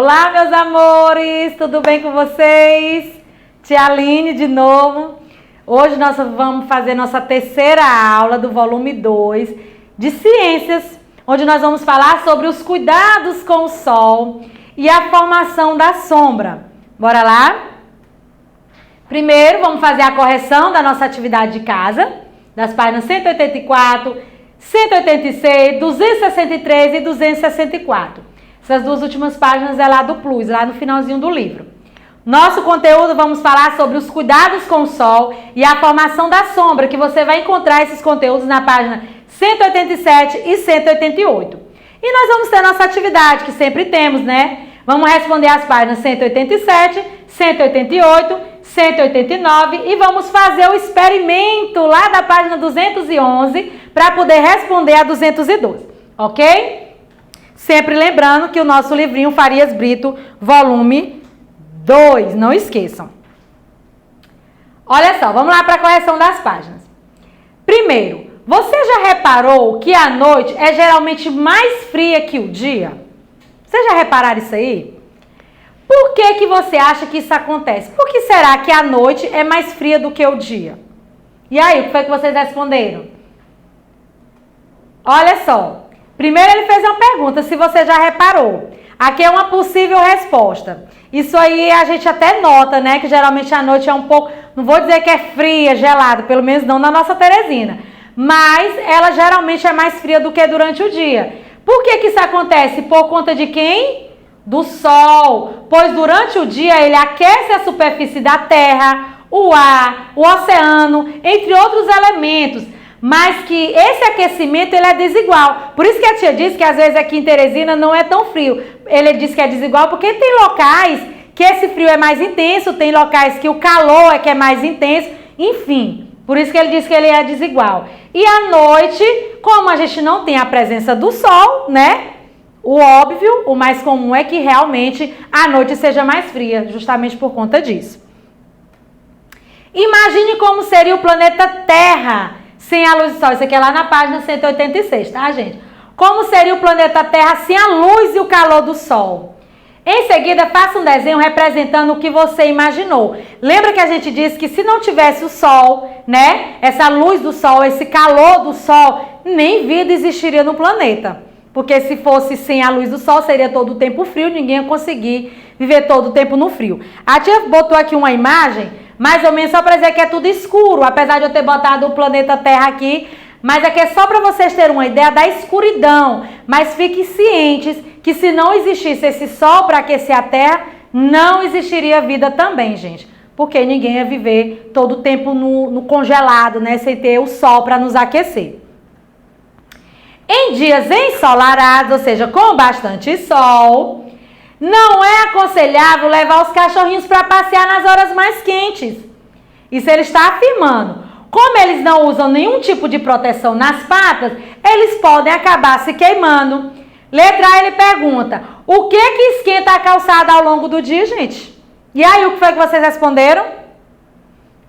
Olá, meus amores, tudo bem com vocês? Tia Aline de novo. Hoje nós vamos fazer nossa terceira aula do volume 2 de Ciências, onde nós vamos falar sobre os cuidados com o sol e a formação da sombra. Bora lá? Primeiro, vamos fazer a correção da nossa atividade de casa, das páginas 184, 186, 263 e 264. Essas duas últimas páginas é lá do Plus, lá no finalzinho do livro. Nosso conteúdo, vamos falar sobre os cuidados com o sol e a formação da sombra, que você vai encontrar esses conteúdos na página 187 e 188. E nós vamos ter nossa atividade, que sempre temos, né? Vamos responder as páginas 187, 188, 189 e vamos fazer o experimento lá da página 211 para poder responder a 212, ok? Sempre lembrando que o nosso livrinho Farias Brito, volume 2, não esqueçam. Olha só, vamos lá para a correção das páginas. Primeiro, você já reparou que a noite é geralmente mais fria que o dia? Vocês já repararam isso aí? Por que você acha que isso acontece? Por que será que a noite é mais fria do que o dia? E aí, o que foi que vocês responderam? Olha só. Primeiro ele fez uma pergunta, se você já reparou. Aqui é uma possível resposta. Isso aí a gente até nota, né? Que geralmente a noite é um pouco, não vou dizer que é fria, gelada, pelo menos não na nossa Teresina. Mas ela geralmente é mais fria do que durante o dia. Por que isso acontece? Por conta de quem? Do sol. Pois durante o dia ele aquece a superfície da terra, o ar, o oceano, entre outros elementos. Mas que esse aquecimento ele é desigual. Por isso que a tia disse que às vezes aqui em Teresina não é tão frio. Ele disse que é desigual porque tem locais que esse frio é mais intenso, tem locais que o calor é que é mais intenso, enfim. Por isso que ele disse que ele é desigual. E à noite, como a gente não tem a presença do sol, né? O óbvio, o mais comum é que realmente a noite seja mais fria, justamente por conta disso. Imagine como seria o planeta Terra sem a luz do sol. Isso aqui é lá na página 186, tá, gente? Como seria o planeta Terra sem a luz e o calor do sol? Em seguida, faça um desenho representando o que você imaginou. Lembra que a gente disse que se não tivesse o sol, né? Essa luz do sol, esse calor do sol, nem vida existiria no planeta. Porque se fosse sem a luz do sol, seria todo o tempo frio, ninguém ia conseguir viver todo o tempo no frio. A tia botou aqui uma imagem mais ou menos só para dizer que é tudo escuro, apesar de eu ter botado o planeta Terra aqui, mas aqui é só para vocês terem uma ideia da escuridão. Mas fiquem cientes que se não existisse esse sol para aquecer a Terra, não existiria vida também, gente. Porque ninguém ia viver todo o tempo no congelado, né, sem ter o sol para nos aquecer. Em dias ensolarados, ou seja, com bastante sol, não é aconselhável levar os cachorrinhos para passear nas horas mais quentes. Isso ele está afirmando. Como eles não usam nenhum tipo de proteção nas patas, eles podem acabar se queimando. Letra A, ele pergunta, o que esquenta a calçada ao longo do dia, gente? E aí, o que foi que vocês responderam?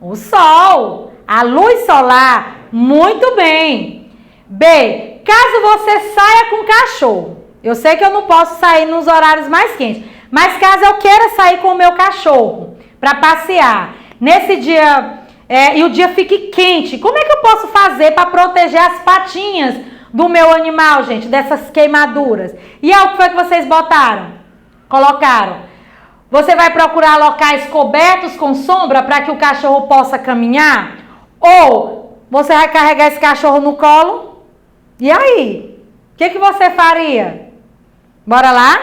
O sol, a luz solar. Muito bem. B, caso você saia com o cachorro. Eu sei que eu não posso sair nos horários mais quentes, mas caso eu queira sair com o meu cachorro para passear, nesse dia, e o dia fique quente, como é que eu posso fazer para proteger as patinhas do meu animal, gente, dessas queimaduras? E é o que foi que vocês botaram? Colocaram. Você vai procurar locais cobertos com sombra para que o cachorro possa caminhar? Ou você vai carregar esse cachorro no colo? E aí? O que você faria? Bora lá?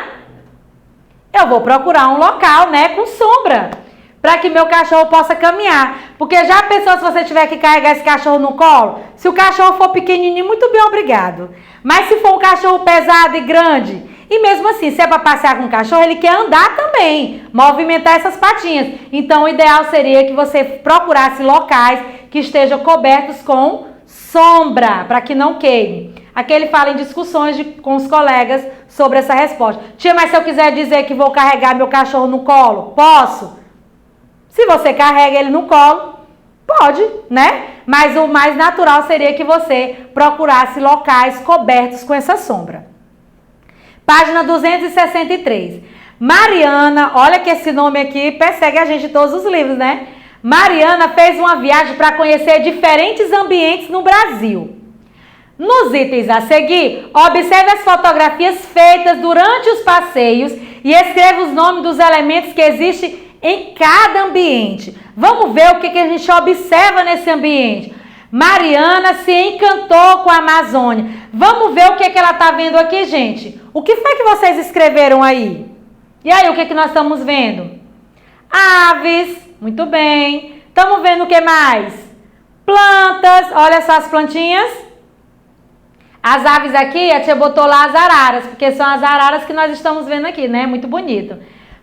Eu vou procurar um local, né, com sombra, para que meu cachorro possa caminhar. Porque já pensou se você tiver que carregar esse cachorro no colo? Se o cachorro for pequenininho, muito bem, obrigado. Mas se for um cachorro pesado e grande, e mesmo assim, se é para passear com o cachorro, ele quer andar também, movimentar essas patinhas. Então, o ideal seria que você procurasse locais que estejam cobertos com sombra, para que não queime. Aqui ele fala em discussões com os colegas sobre essa resposta. Tia, mas se eu quiser dizer que vou carregar meu cachorro no colo, posso? Se você carrega ele no colo, pode, né? Mas o mais natural seria que você procurasse locais cobertos com essa sombra. Página 263. Mariana, olha que esse nome aqui persegue a gente em todos os livros, né? Mariana fez uma viagem para conhecer diferentes ambientes no Brasil. Nos itens a seguir, observe as fotografias feitas durante os passeios e escreva os nomes dos elementos que existem em cada ambiente. Vamos ver o que a gente observa nesse ambiente. Mariana se encantou com a Amazônia. Vamos ver o que ela está vendo aqui, gente. O que foi que vocês escreveram aí? E aí, o que nós estamos vendo? Aves, muito bem. Estamos vendo o que mais? Plantas, olha só as plantinhas. As aves aqui, a tia botou lá as araras, porque são as araras que nós estamos vendo aqui, né? Muito bonito.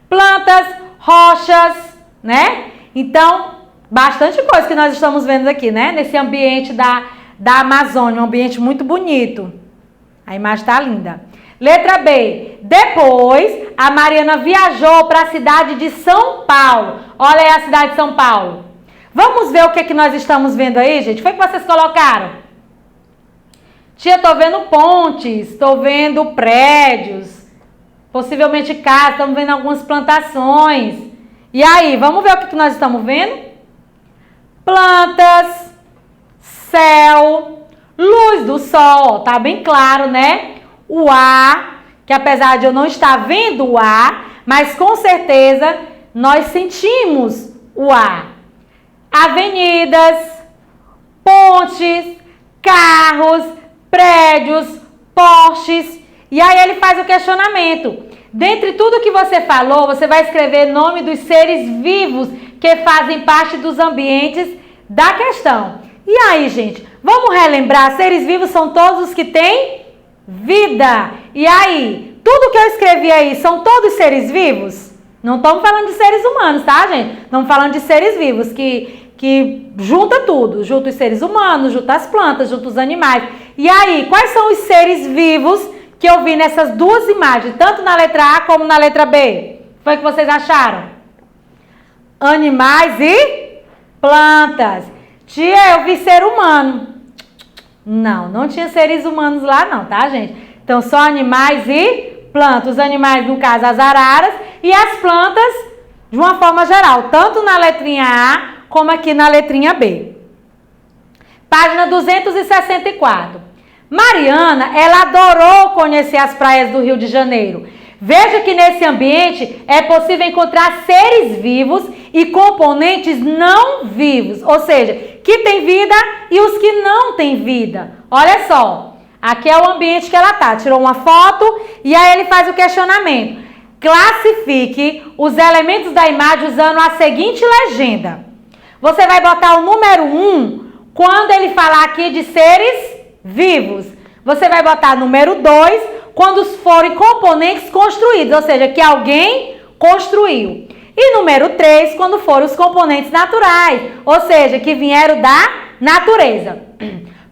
Plantas, rochas, né? Então, bastante coisa que nós estamos vendo aqui, né? Nesse ambiente da Amazônia, um ambiente muito bonito. A imagem está linda. Letra B. Depois, a Mariana viajou para a cidade de São Paulo. Olha aí a cidade de São Paulo. Vamos ver o que nós estamos vendo aí, gente? Foi o que vocês colocaram? Tia, estou vendo pontes, estou vendo prédios, possivelmente casas, estamos vendo algumas plantações. E aí, vamos ver o que nós estamos vendo? Plantas, céu, luz do sol, tá bem claro, né? O ar, que apesar de eu não estar vendo o ar, mas com certeza nós sentimos o ar. Avenidas, pontes, carros, prédios, postes. E aí ele faz o questionamento. Dentre tudo que você falou, você vai escrever nome dos seres vivos que fazem parte dos ambientes da questão. E aí, gente, vamos relembrar, seres vivos são todos os que têm vida. E aí, tudo que eu escrevi aí, são todos seres vivos? Não estamos falando de seres humanos, tá, gente? Estamos falando de seres vivos, que junta tudo. Junta os seres humanos, junta as plantas, junta os animais. E aí, quais são os seres vivos que eu vi nessas duas imagens, tanto na letra A como na letra B? Foi o que vocês acharam? Animais e plantas. Tia, eu vi ser humano. Não tinha seres humanos lá não, tá, gente? Então, só animais e plantas. Os animais, no caso, as araras, e as plantas, de uma forma geral, tanto na letrinha A, como aqui na letrinha B. Página 264. Mariana, ela adorou conhecer as praias do Rio de Janeiro. Veja que nesse ambiente é possível encontrar seres vivos e componentes não vivos, ou seja, que tem vida e os que não têm vida. Olha só, aqui é o ambiente que ela tá. Tirou uma foto e aí ele faz o questionamento. Classifique os elementos da imagem usando a seguinte legenda. Você vai botar o número 1 quando ele falar aqui de seres vivos. Você vai botar número 2 quando forem componentes construídos, ou seja, que alguém construiu. E número 3 quando forem os componentes naturais, ou seja, que vieram da natureza.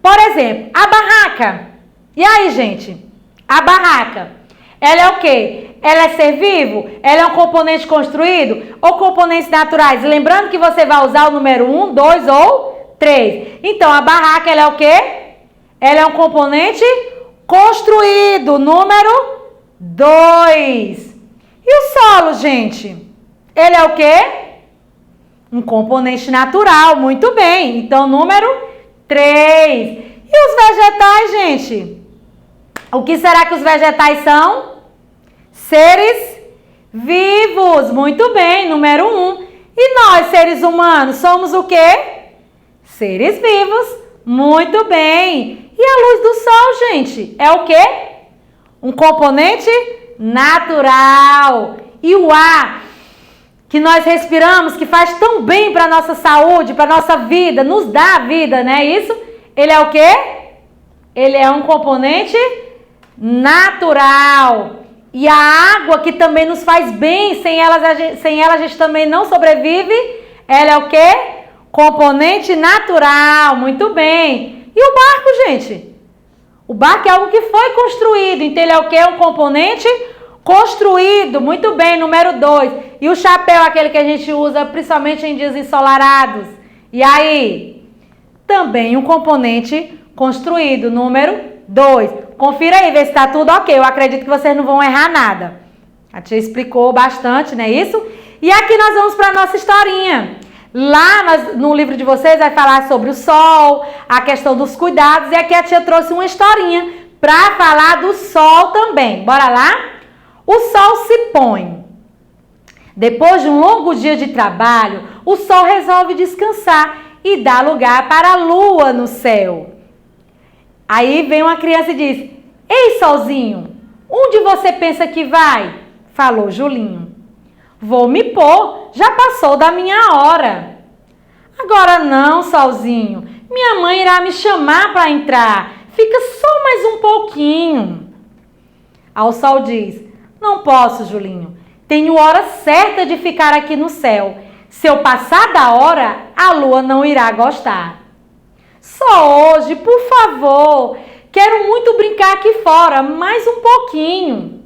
Por exemplo, a barraca. E aí, gente? A barraca. Ela é o quê? Ela é ser vivo? Ela é um componente construído? Ou componentes naturais? Lembrando que você vai usar o número 1, 2 ou 3. Então, a barraca, ela é o quê? Ela é um componente construído. Número 2. E o solo, gente? Ele é o quê? Um componente natural. Muito bem. Então, número 3. E os vegetais, gente? O que será que os vegetais são? Seres vivos. Muito bem, número 1. E nós, seres humanos, somos o quê? Seres vivos. Muito bem. E a luz do sol, gente? É o quê? Um componente natural. E o ar que nós respiramos, que faz tão bem para a nossa saúde, para a nossa vida, nos dá a vida, né? Isso? Ele é o quê? Ele é um componente natural. E a água que também nos faz bem, sem ela a gente também não sobrevive, ela é o quê? Componente natural. Muito bem. E o barco, gente? O barco é algo que foi construído, então ele é o quê? Um componente construído. Muito bem, número 2. E o chapéu, aquele que a gente usa principalmente em dias ensolarados. E aí? Também um componente construído, número 2. Confira aí, vê se está tudo ok. Eu acredito que vocês não vão errar nada. A tia explicou bastante, não é isso? E aqui nós vamos para a nossa historinha. Lá no livro de vocês vai falar sobre o sol, a questão dos cuidados, e aqui a tia trouxe uma historinha para falar do sol também. Bora lá? O sol se põe. Depois de um longo dia de trabalho, o sol resolve descansar e dá lugar para a lua no céu. Aí vem uma criança e diz: Ei, solzinho, onde você pensa que vai? Falou Julinho. Vou me pôr, já passou da minha hora. Agora não, solzinho, minha mãe irá me chamar para entrar. Fica só mais um pouquinho. Ao sol diz: Não posso, Julinho. Tenho hora certa de ficar aqui no céu. Se eu passar da hora, a lua não irá gostar. Só hoje, por favor. Quero muito brincar aqui fora, mais um pouquinho.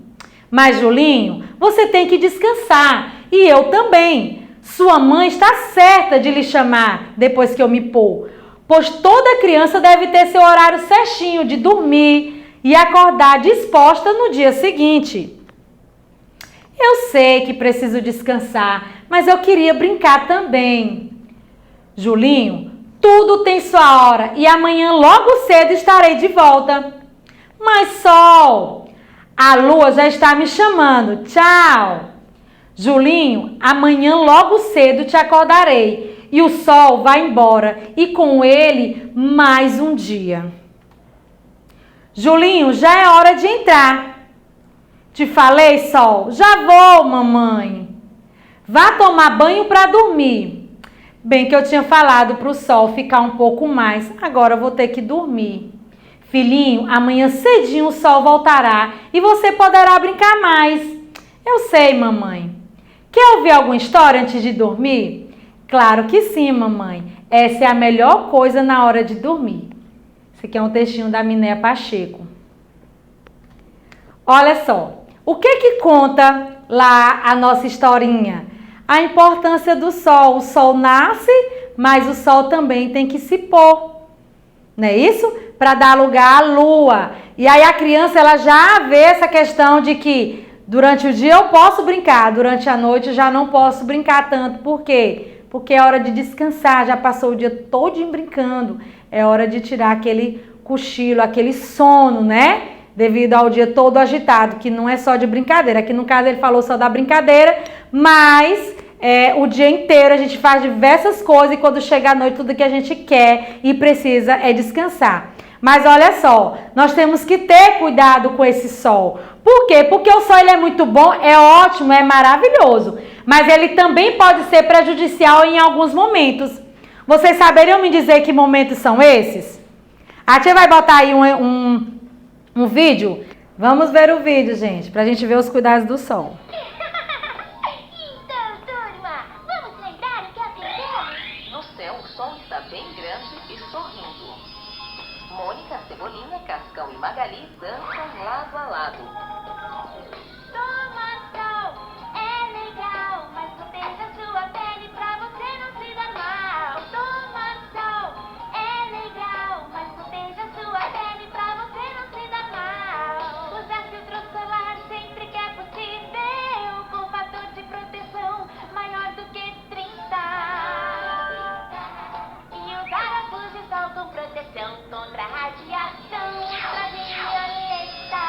Mas, Julinho, você tem que descansar. E eu também. Sua mãe está certa de lhe chamar depois que eu me pôr. Pois toda criança deve ter seu horário certinho de dormir e acordar disposta no dia seguinte. Eu sei que preciso descansar, mas eu queria brincar também. Julinho, tudo tem sua hora e amanhã logo cedo estarei de volta. Mas, Sol, a lua já está me chamando. Tchau. Julinho, amanhã logo cedo te acordarei e o sol vai embora e com ele mais um dia. Julinho, já é hora de entrar. Te falei, Sol? Já vou, mamãe. Vá tomar banho para dormir. Bem que eu tinha falado para o Sol ficar um pouco mais, agora eu vou ter que dormir. Filhinho, amanhã cedinho o Sol voltará e você poderá brincar mais. Eu sei, mamãe. Quer ouvir alguma história antes de dormir? Claro que sim, mamãe. Essa é a melhor coisa na hora de dormir. Esse aqui é um textinho da Minéia Pacheco. Olha só. O que conta lá a nossa historinha? A importância do sol. O sol nasce, mas o sol também tem que se pôr. Não é isso? Para dar lugar à lua. E aí a criança ela já vê essa questão de que durante o dia eu posso brincar, durante a noite eu já não posso brincar tanto. Por quê? Porque é hora de descansar, já passou o dia todo brincando. É hora de tirar aquele cochilo, aquele sono, né? Devido ao dia todo agitado, que não é só de brincadeira. Aqui no caso ele falou só da brincadeira, mas o dia inteiro a gente faz diversas coisas e quando chega a noite tudo que a gente quer e precisa é descansar. Mas olha só, nós temos que ter cuidado com esse sol. Por quê? Porque o sol ele é muito bom, é ótimo, é maravilhoso, mas ele também pode ser prejudicial em alguns momentos. Vocês saberiam me dizer que momentos são esses? A tia vai botar aí um vídeo? Vamos ver o vídeo, gente, pra gente ver os cuidados do sol. Então, turma, vamos lembrar o que aprendemos? No céu, o sol está bem grande e sorrindo. Mônica, Cebolinha, Cascão e Magali dançam lado a lado. Toma sol, é legal, mas proteja sua pele pra você não se dar mal. Toma sol, é legal, mas proteja sua pele pra você não se dar mal. Usar filtro solar sempre que é possível, com fator de proteção maior do que 30. E usar óculos de sol com proteção contra a radiação ultravioleta.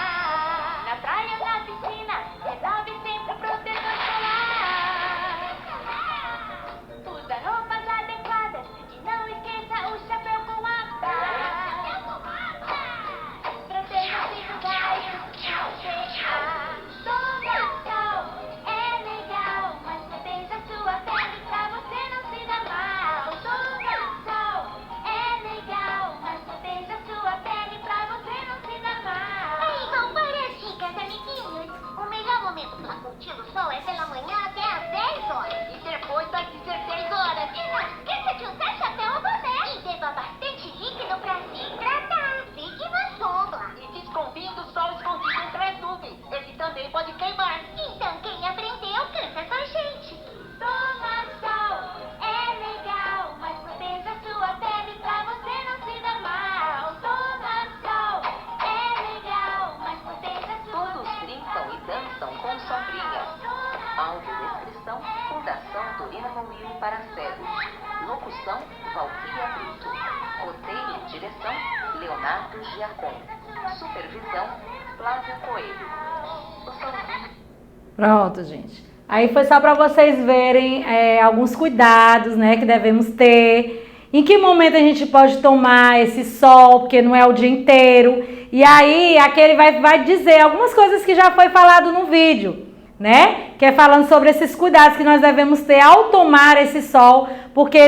para cegos. Locução, Valquíria Brito. Roteiro e direção, Leonardo Giacom. Supervisão, Flávio Coelho. O somzinho. Pronto, gente. Aí foi só para vocês verem alguns cuidados, né, que devemos ter. Em que momento a gente pode tomar esse sol, porque não é o dia inteiro. E aí, aqui ele vai dizer algumas coisas que já foi falado no vídeo, né? Que é falando sobre esses cuidados que nós devemos ter ao tomar esse sol. Porque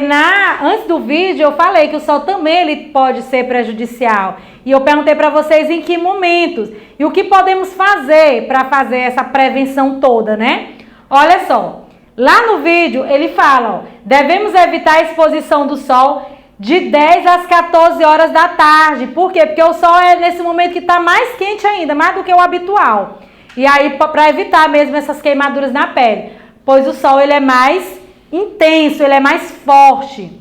antes do vídeo eu falei que o sol também ele pode ser prejudicial. E eu perguntei para vocês em que momentos. E o que podemos fazer para fazer essa prevenção toda, né? Olha só. Lá no vídeo ele fala, ó, devemos evitar a exposição do sol de 10 às 14 horas da tarde. Por quê? Porque o sol é nesse momento que está mais quente ainda, mais do que o habitual. E aí para evitar mesmo essas queimaduras na pele, pois o sol ele é mais intenso, ele é mais forte.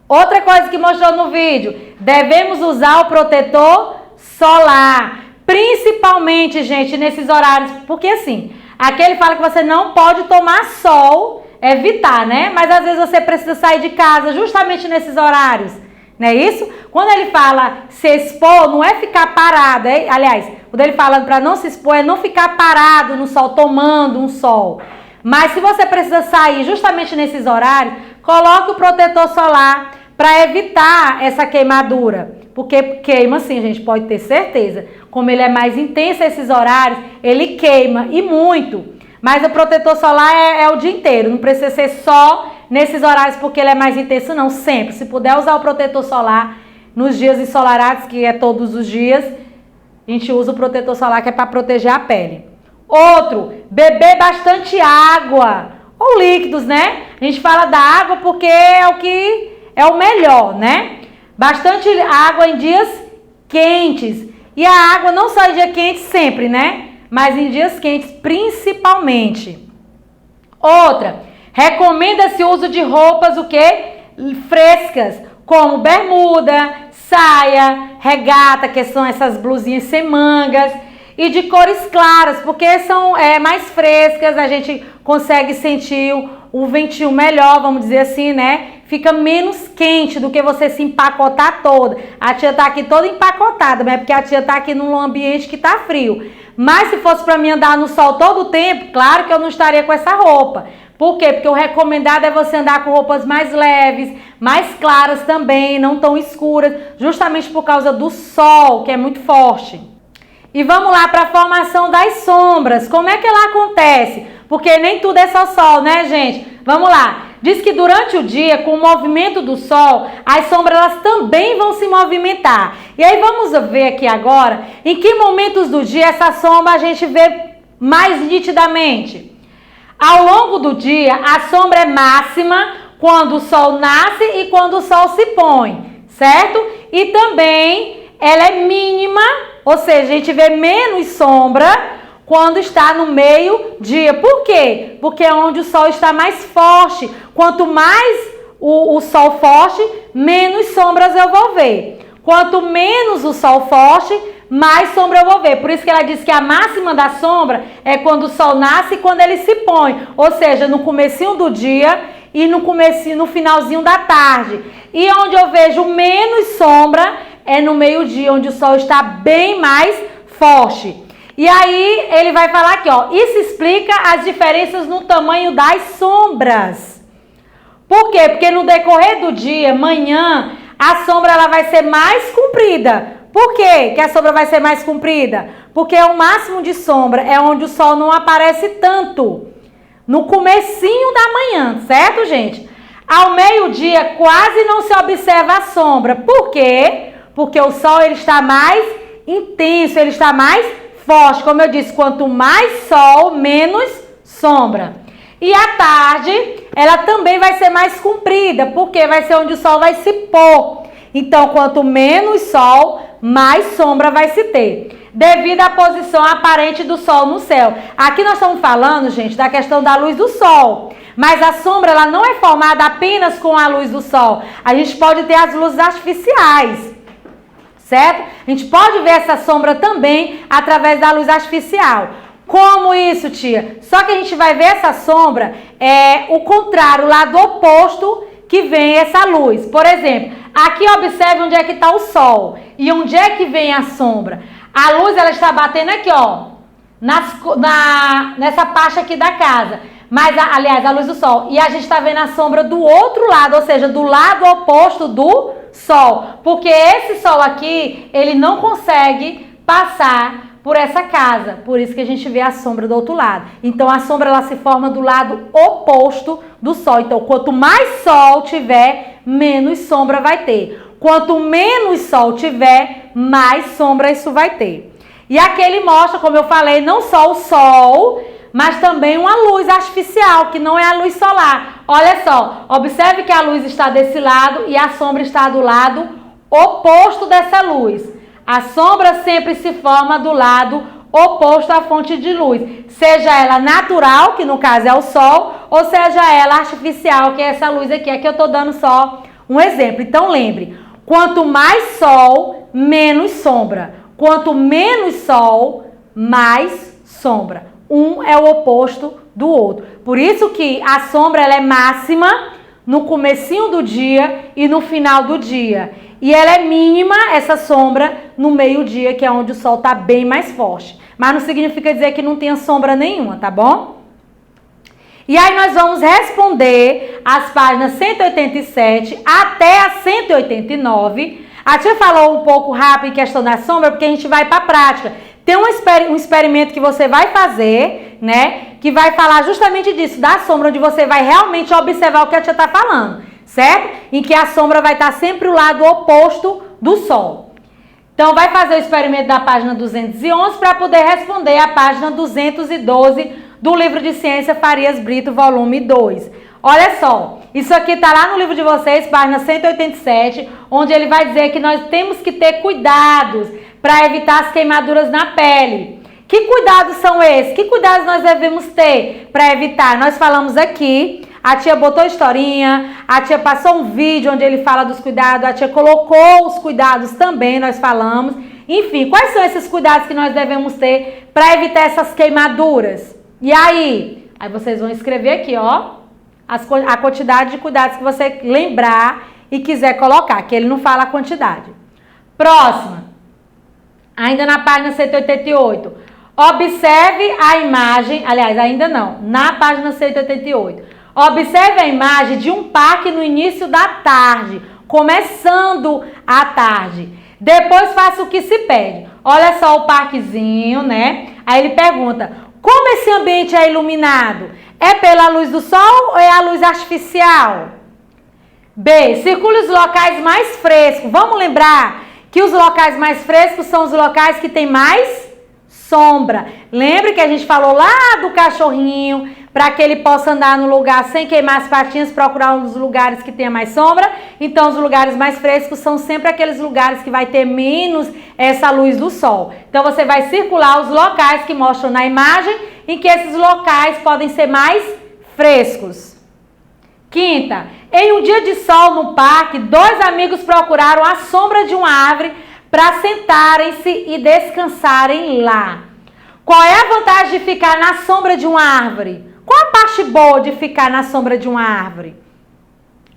Outra coisa que mostrou no vídeo, devemos usar o protetor solar, principalmente, gente, nesses horários, porque assim, aqui ele fala que você não pode tomar sol, evitar, né? Mas às vezes você precisa sair de casa justamente nesses horários, não é isso? Quando ele fala se expor, não é ficar parado, aliás, quando ele fala para não se expor, é não ficar parado no sol, tomando um sol. Mas se você precisa sair justamente nesses horários, coloque o protetor solar para evitar essa queimadura. Porque queima sim, a gente pode ter certeza. Como ele é mais intenso esses horários, ele queima e muito. Mas o protetor solar é o dia inteiro, não precisa ser só nesses horários porque ele é mais intenso, não. Sempre, se puder usar o protetor solar nos dias ensolarados, que é todos os dias, a gente usa o protetor solar que é para proteger a pele. Outro, beber bastante água ou líquidos, né? A gente fala da água porque é o que é o melhor, né? Bastante água em dias quentes. E a água não só em dia quente sempre, né? Mas em dias quentes principalmente. Outra, recomenda-se o uso de roupas o quê? Frescas, como bermuda, saia, regata, que são essas blusinhas sem mangas, e de cores claras, porque são mais frescas, a gente consegue sentir o ventinho melhor, vamos dizer assim, né? Fica menos quente do que você se empacotar toda. A tia tá aqui toda empacotada, mas é porque a tia tá aqui num ambiente que tá frio. Mas se fosse para mim andar no sol todo o tempo, claro que eu não estaria com essa roupa. Por quê? Porque o recomendado é você andar com roupas mais leves, mais claras também, não tão escuras, justamente por causa do sol, que é muito forte. E vamos lá para a formação das sombras. Como é que ela acontece? Porque nem tudo é só sol, né, gente? Vamos lá. Diz que durante o dia, com o movimento do sol, as sombras elas também vão se movimentar. E aí vamos ver aqui agora em que momentos do dia essa sombra a gente vê mais nitidamente. Ao longo do dia, a sombra é máxima quando o sol nasce e quando o sol se põe, certo? E também ela é mínima, ou seja, a gente vê menos sombra quando está no meio-dia. Por quê? Porque é onde o sol está mais forte. Quanto mais o sol forte, menos sombras eu vou ver. Quanto menos o sol forte, mais sombra eu vou ver. Por isso que ela diz que a máxima da sombra é quando o sol nasce e quando ele se põe. Ou seja, no comecinho do dia e no finalzinho da tarde. E onde eu vejo menos sombra é no meio-dia, onde o sol está bem mais forte. E aí ele vai falar aqui, ó, isso explica as diferenças no tamanho das sombras. Por quê? Porque no decorrer do dia, manhã, a sombra ela vai ser mais comprida. Por quê que a sombra vai ser mais comprida? Porque o máximo de sombra é onde o sol não aparece tanto. No comecinho da manhã, certo, gente? Ao meio-dia quase não se observa a sombra. Por quê? Porque o sol ele está mais intenso, ele está mais forte. Como eu disse, quanto mais sol, menos sombra. E à tarde, ela também vai ser mais comprida, porque vai ser onde o sol vai se pôr. Então, quanto menos sol, mais sombra vai se ter, devido à posição aparente do sol no céu. Aqui nós estamos falando, gente, da questão da luz do sol. Mas a sombra, ela não é formada apenas com a luz do sol. A gente pode ter as luzes artificiais, certo? A gente pode ver essa sombra também através da luz artificial. Como isso, tia? Só que a gente vai ver essa sombra, o contrário, o lado oposto que vem essa luz. Por exemplo, aqui observe onde é que está o sol e onde é que vem a sombra. A luz, ela está batendo aqui, ó, nessa parte aqui da casa. Mas, aliás, a luz do sol. E a gente está vendo a sombra do outro lado, ou seja, do lado oposto do sol. Porque esse sol aqui, ele não consegue passar por essa casa. Por isso que a gente vê a sombra do outro lado. Então, a sombra, ela se forma do lado oposto do sol. Então, quanto mais sol tiver, menos sombra vai ter. Quanto menos sol tiver, mais sombra isso vai ter. E aqui ele mostra, como eu falei, não só o sol, mas também uma luz artificial, que não é a luz solar. Olha só, observe que a luz está desse lado e a sombra está do lado oposto dessa luz. A sombra sempre se forma do lado oposto à fonte de luz, seja ela natural, que no caso é o sol, ou seja ela artificial, que é essa luz aqui. Aqui eu estou dando só um exemplo. Então lembre, quanto mais sol, menos sombra. Quanto menos sol, mais sombra. Um é o oposto do outro. Por isso que a sombra ela é máxima no comecinho do dia e no final do dia. E ela é mínima, essa sombra, no meio-dia, que é onde o sol está bem mais forte. Mas não significa dizer que não tenha sombra nenhuma, tá bom? E aí nós vamos responder as páginas 187 até a 189. A tia falou um pouco rápido em questão da sombra, porque a gente vai para a prática. Tem um experimento que você vai fazer, né? Que vai falar justamente disso, da sombra, onde você vai realmente observar o que a tia está falando, certo? Em que a sombra vai estar sempre o lado oposto do sol. Então, vai fazer o experimento da página 211 para poder responder a página 212 do livro de Ciência Farias Brito, volume 2. Olha só, isso aqui está lá no livro de vocês, página 187, onde ele vai dizer que nós temos que ter cuidados para evitar as queimaduras na pele. Que cuidados são esses? Que cuidados nós devemos ter para evitar? Nós falamos aqui, a tia botou historinha, a tia passou um vídeo onde ele fala dos cuidados, a tia colocou os cuidados também, nós falamos. Enfim, quais são esses cuidados que nós devemos ter para evitar essas queimaduras? E aí? Aí vocês vão escrever aqui, ó, a quantidade de cuidados que você lembrar e quiser colocar, que ele não fala a quantidade. Próxima. Ainda na página 188. Observe a imagem, aliás, ainda não, na página 188. Observe a imagem de um parque no início da tarde, começando a tarde. Depois faça o que se pede. Olha só o parquezinho, né? Aí ele pergunta, como esse ambiente é iluminado? É pela luz do sol ou é a luz artificial? B, circule os locais mais frescos. Vamos lembrar que os locais mais frescos são os locais que tem mais sombra. Lembre que a gente falou lá do cachorrinho, para que ele possa andar no lugar sem queimar as patinhas, procurar um dos lugares que tenha mais sombra. Então, os lugares mais frescos são sempre aqueles lugares que vai ter menos essa luz do sol. Então, você vai circular os locais que mostram na imagem, em que esses locais podem ser mais frescos. Quinta, em um dia de sol no parque, 2 amigos procuraram a sombra de uma árvore para sentarem-se e descansarem lá. Qual é a vantagem de ficar na sombra de uma árvore? Qual a parte boa de ficar na sombra de uma árvore?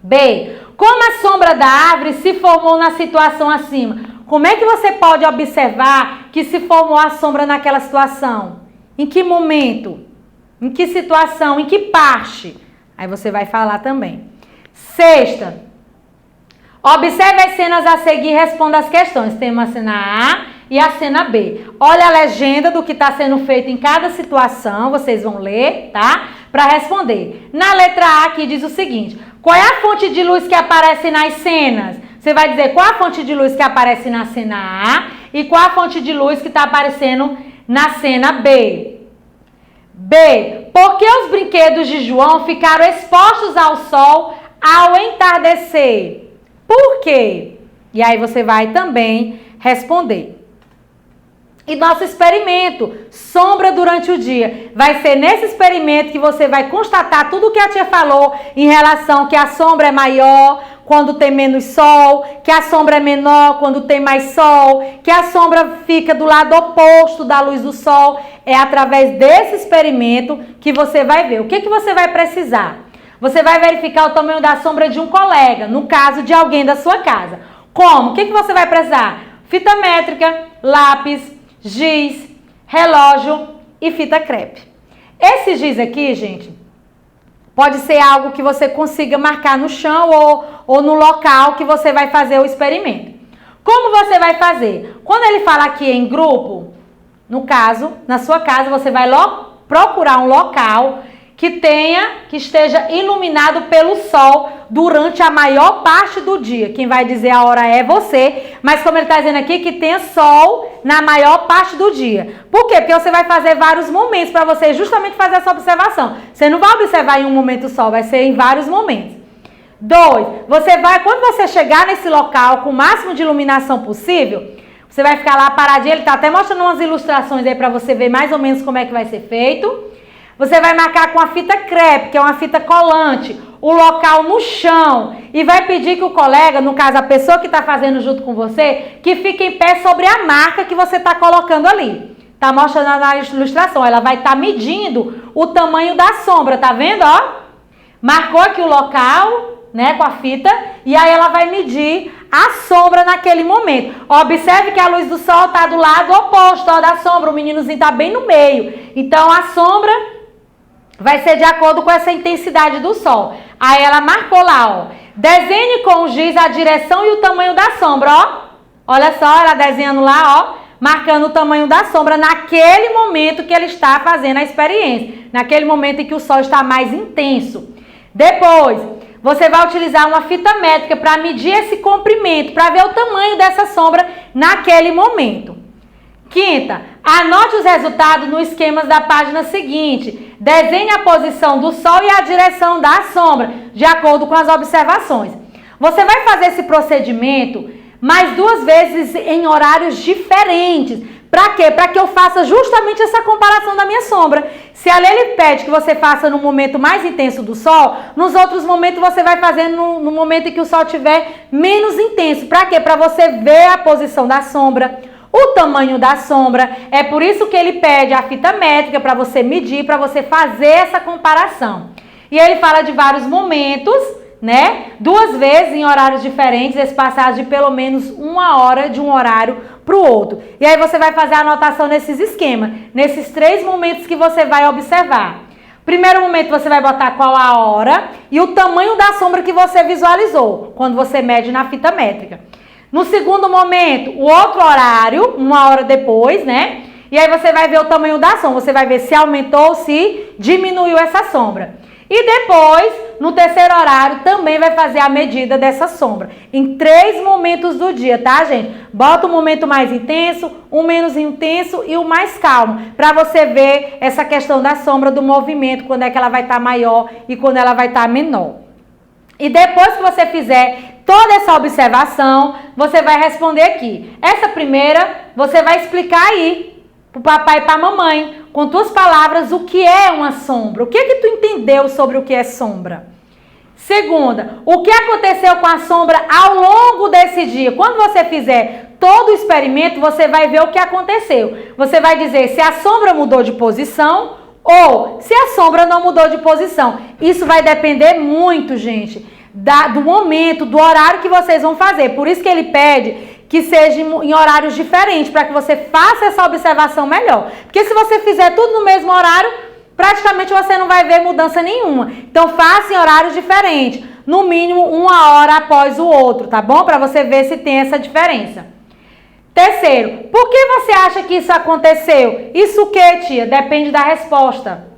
B, como a sombra da árvore se formou na situação acima? Como é que você pode observar que se formou a sombra naquela situação? Em que momento? Em que situação? Em que parte? Aí você vai falar também. Sexta, observe as cenas a seguir e responda as questões. Tem uma cena A e a cena B. Olha a legenda do que está sendo feito em cada situação. Vocês vão ler, tá? Para responder. Na letra A aqui diz o seguinte. Qual é a fonte de luz que aparece nas cenas? Você vai dizer qual a fonte de luz que aparece na cena A e qual a fonte de luz que está aparecendo na cena B. B. Por que os brinquedos de João ficaram expostos ao sol ao entardecer? Por quê? E aí você vai também responder. E nosso experimento, sombra durante o dia. Vai ser nesse experimento que você vai constatar tudo o que a tia falou em relação que a sombra é maior quando tem menos sol, que a sombra é menor quando tem mais sol, que a sombra fica do lado oposto da luz do sol. É através desse experimento que você vai ver. O que você vai precisar? Você vai verificar o tamanho da sombra de um colega, no caso de alguém da sua casa. Como? O que você vai precisar? Fita métrica, lápis, giz, relógio e fita crepe. Esse giz aqui, gente, pode ser algo que você consiga marcar no chão ou no local que você vai fazer o experimento. Como você vai fazer? Quando ele fala aqui em grupo, no caso, na sua casa, você vai procurar um local que esteja iluminado pelo sol durante a maior parte do dia. Quem vai dizer a hora é você, mas como ele está dizendo aqui, que tenha sol na maior parte do dia. Por quê? Porque você vai fazer vários momentos para você justamente fazer essa observação. Você não vai observar em um momento só, vai ser em vários momentos. 2, quando você chegar nesse local com o máximo de iluminação possível, você vai ficar lá paradinho, ele está até mostrando umas ilustrações aí para você ver mais ou menos como é que vai ser feito. Você vai marcar com a fita crepe, que é uma fita colante, o local no chão e vai pedir que o colega, no caso a pessoa que está fazendo junto com você, que fique em pé sobre a marca que você está colocando ali. Tá mostrando na ilustração, ela vai estar medindo o tamanho da sombra, tá vendo, ó? Marcou aqui o local, né, com a fita, e aí ela vai medir a sombra naquele momento. Observe que a luz do sol tá do lado oposto, ó, da sombra, o meninozinho tá bem no meio. Então a sombra vai ser de acordo com essa intensidade do sol. Aí ela marcou lá, ó. Desenhe com o giz a direção e o tamanho da sombra, ó. Olha só, ela desenhando lá, ó, marcando o tamanho da sombra naquele momento que ele está fazendo a experiência. Naquele momento em que o sol está mais intenso. Depois, você vai utilizar uma fita métrica para medir esse comprimento, para ver o tamanho dessa sombra naquele momento. Quinta, anote os resultados no esquema da página seguinte. Desenhe a posição do sol e a direção da sombra, de acordo com as observações. Você vai fazer esse procedimento mais 2 vezes em horários diferentes. Para quê? Para que eu faça justamente essa comparação da minha sombra. Se a lei pede que você faça no momento mais intenso do sol, nos outros momentos você vai fazer no momento em que o sol estiver menos intenso. Para quê? Para você ver a posição da sombra, o tamanho da sombra. É por isso que ele pede a fita métrica para você medir, para você fazer essa comparação. E ele fala de vários momentos, né? 2 vezes em horários diferentes, espaçados de pelo menos 1 hora de um horário para o outro. E aí você vai fazer a anotação nesses esquemas, nesses 3 momentos que você vai observar. Primeiro momento você vai botar qual a hora e o tamanho da sombra que você visualizou, quando você mede na fita métrica. No segundo momento, o outro horário, 1 hora depois, né? E aí você vai ver o tamanho da sombra, você vai ver se aumentou ou se diminuiu essa sombra. E depois, no terceiro horário, também vai fazer a medida dessa sombra. Em 3 momentos do dia, tá, gente? Bota o momento mais intenso, o menos intenso e o mais calmo. Para você ver essa questão da sombra, do movimento, quando é que ela vai estar maior e quando ela vai estar menor. E depois que você fizer toda essa observação, você vai responder aqui. Essa primeira, você vai explicar aí para o papai e para a mamãe, com tuas palavras, o que é uma sombra. O que tu entendeu sobre o que é sombra? Segunda, o que aconteceu com a sombra ao longo desse dia? Quando você fizer todo o experimento, você vai ver o que aconteceu. Você vai dizer se a sombra mudou de posição ou se a sombra não mudou de posição. Isso vai depender muito, gente, do momento, do horário que vocês vão fazer. Por isso que ele pede que seja em horários diferentes, para que você faça essa observação melhor. Porque se você fizer tudo no mesmo horário, praticamente você não vai ver mudança nenhuma. Então faça em horários diferentes, no mínimo 1 hora após o outro, tá bom? Para você ver se tem essa diferença. Terceiro, por que você acha que isso aconteceu? Isso o que, tia? Depende da resposta.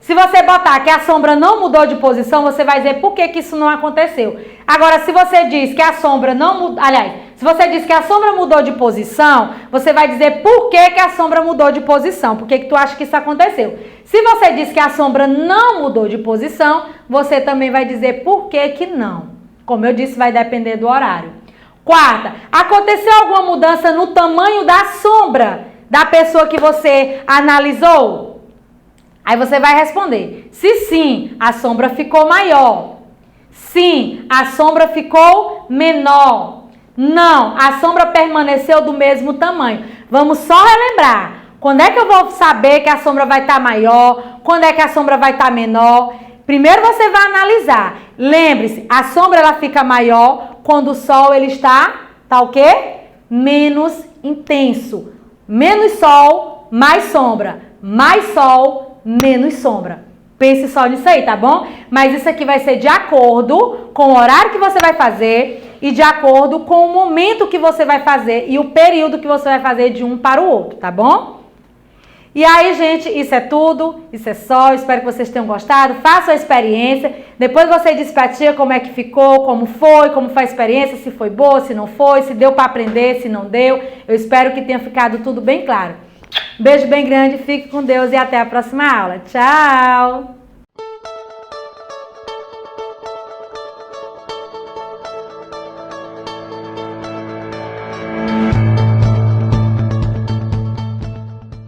Se você botar que a sombra não mudou de posição, você vai dizer por que isso não aconteceu. Agora, se você diz que a sombra não mudou... Aliás, se você diz que a sombra mudou de posição, você vai dizer por que a sombra mudou de posição. Por que tu acha que isso aconteceu? Se você diz que a sombra não mudou de posição, você também vai dizer por que não. Como eu disse, vai depender do horário. Quarta, aconteceu alguma mudança no tamanho da sombra da pessoa que você analisou? Aí você vai responder, se sim, a sombra ficou maior. Sim, a sombra ficou menor. Não, a sombra permaneceu do mesmo tamanho. Vamos só relembrar. Quando é que eu vou saber que a sombra vai estar maior? Quando é que a sombra vai estar menor? Primeiro você vai analisar. Lembre-se, a sombra ela fica maior quando o sol ele está o quê? Menos intenso. Menos sol, mais sombra. Mais sol, menos sombra. Pense só nisso aí, tá bom? Mas isso aqui vai ser de acordo com o horário que você vai fazer e de acordo com o momento que você vai fazer e o período que você vai fazer de um para o outro, tá bom? E aí, gente, isso é tudo, isso é só, espero que vocês tenham gostado, façam a experiência, depois você diz pra tia como é que ficou, como foi a experiência, se foi boa, se não foi, se deu para aprender, se não deu, eu espero que tenha ficado tudo bem claro. Beijo bem grande, fique com Deus e até a próxima aula. Tchau!